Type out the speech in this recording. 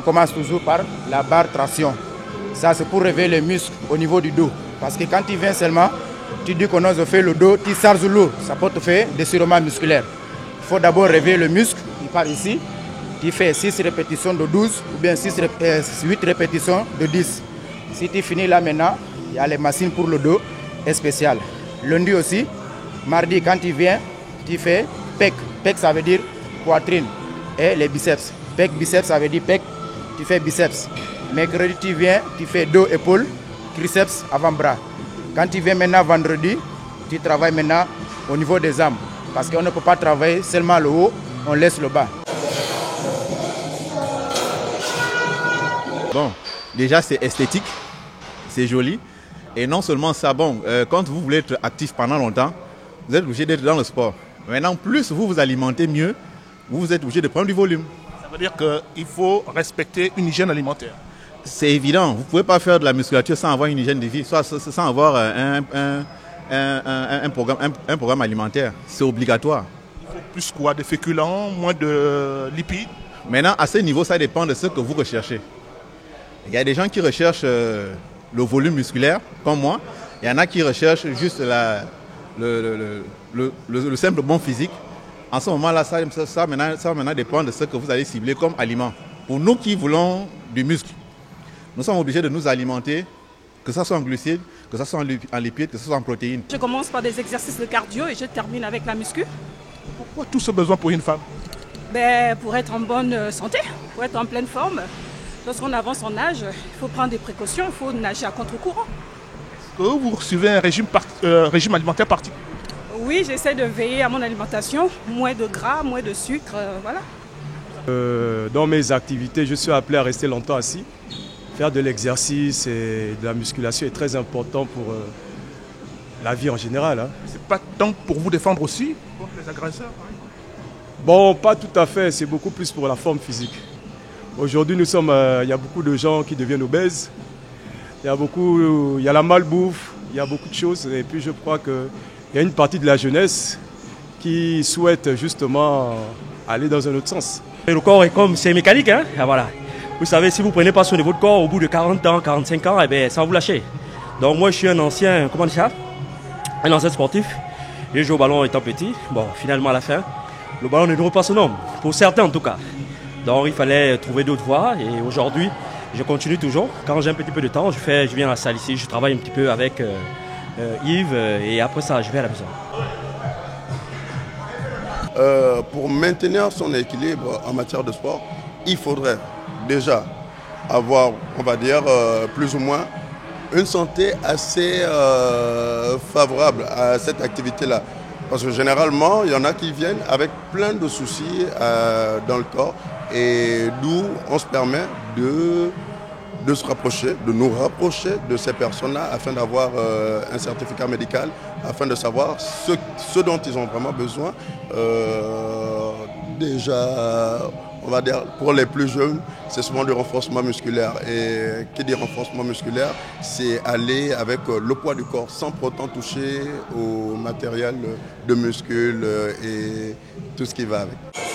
commence toujours par la barre traction. Ça, c'est pour réveiller les muscles au niveau du dos. Parce que quand tu viens seulement, tu dis qu'on ose faire le dos, tu charges lourd. Ça peut te faire des étirements musculaires. Il faut d'abord réveiller le muscle. Il part ici. Tu fais 6 répétitions de 12 ou bien 8 répétitions de 10. Si tu finis là maintenant, il y a les machines pour le dos spéciales. Lundi aussi, mardi quand tu viens, tu fais pec. Pec ça veut dire poitrine et les biceps. Pec, biceps ça veut dire pec, tu fais biceps. Mercredi tu viens, tu fais dos, épaules, triceps, avant-bras. Quand tu viens maintenant vendredi, tu travailles maintenant au niveau des armes. Parce qu'on ne peut pas travailler seulement le haut, on laisse le bas. Bon, déjà c'est esthétique, c'est joli. Et non seulement ça, bon, quand vous voulez être actif pendant longtemps, vous êtes obligé d'être dans le sport. Maintenant, plus vous vous alimentez mieux, vous êtes obligé de prendre du volume. Ça veut dire qu'il faut respecter une hygiène alimentaire. C'est évident, vous ne pouvez pas faire de la musculature sans avoir une hygiène de vie, soit sans avoir un programme alimentaire. C'est obligatoire. Il faut plus quoi, de féculents, moins de lipides. Maintenant, à ce niveau, ça dépend de ce que vous recherchez. Il y a des gens qui recherchent le volume musculaire, comme moi. Il y en a qui recherchent juste le simple bon physique. En ce moment-là, ça maintenant dépend de ce que vous allez cibler comme aliment. Pour nous qui voulons du muscle, nous sommes obligés de nous alimenter, que ce soit en glucides, que ce soit en lipides, que ce soit en protéines. Je commence par des exercices de cardio et je termine avec la muscu. Pourquoi tout ce besoin pour une femme? Pour être en bonne santé, pour être en pleine forme. Lorsqu'on avance en âge, il faut prendre des précautions, il faut nager à contre-courant. Est-ce que vous suivez un régime alimentaire particulier? Oui, j'essaie de veiller à mon alimentation, moins de gras, moins de sucre, voilà. Dans mes activités, je suis appelé à rester longtemps assis. Faire de l'exercice et de la musculation est très important pour la vie en général. Hein. C'est pas tant pour vous défendre aussi contre les agresseurs, hein? Bon, pas tout à fait, c'est beaucoup plus pour la forme physique. Aujourd'hui, il y a beaucoup de gens qui deviennent obèses. Il y a la malbouffe, il y a beaucoup de choses. Et puis je crois qu'il y a une partie de la jeunesse qui souhaite justement aller dans un autre sens. Le corps est comme, c'est mécanique, hein? Voilà. Vous savez, si vous ne prenez pas soin de votre corps, au bout de 40 ans, 45 ans, ça va vous lâcher. Donc moi, je suis un ancien, comment on dit ça? Un ancien sportif. J'ai joué au ballon étant petit. Bon, finalement, à la fin, le ballon ne dure pas son nom. Pour certains, en tout cas. Donc il fallait trouver d'autres voies. Et aujourd'hui, je continue toujours. Quand j'ai un petit peu de temps, je viens à la salle ici, je travaille un petit peu avec Yves. Et après ça, je vais à la maison. Pour maintenir son équilibre en matière de sport, il faudrait déjà avoir, on va dire, plus ou moins une santé assez favorable à cette activité-là. Parce que généralement, il y en a qui viennent avec plein de soucis dans le corps et d'où on se permet de se rapprocher, de nous rapprocher de ces personnes-là afin d'avoir un certificat médical, afin de savoir ce dont ils ont vraiment besoin. Déjà, on va dire, pour les plus jeunes, c'est souvent du renforcement musculaire. Et qui dit renforcement musculaire, c'est aller avec le poids du corps sans pour autant toucher au matériel de muscles et tout ce qui va avec.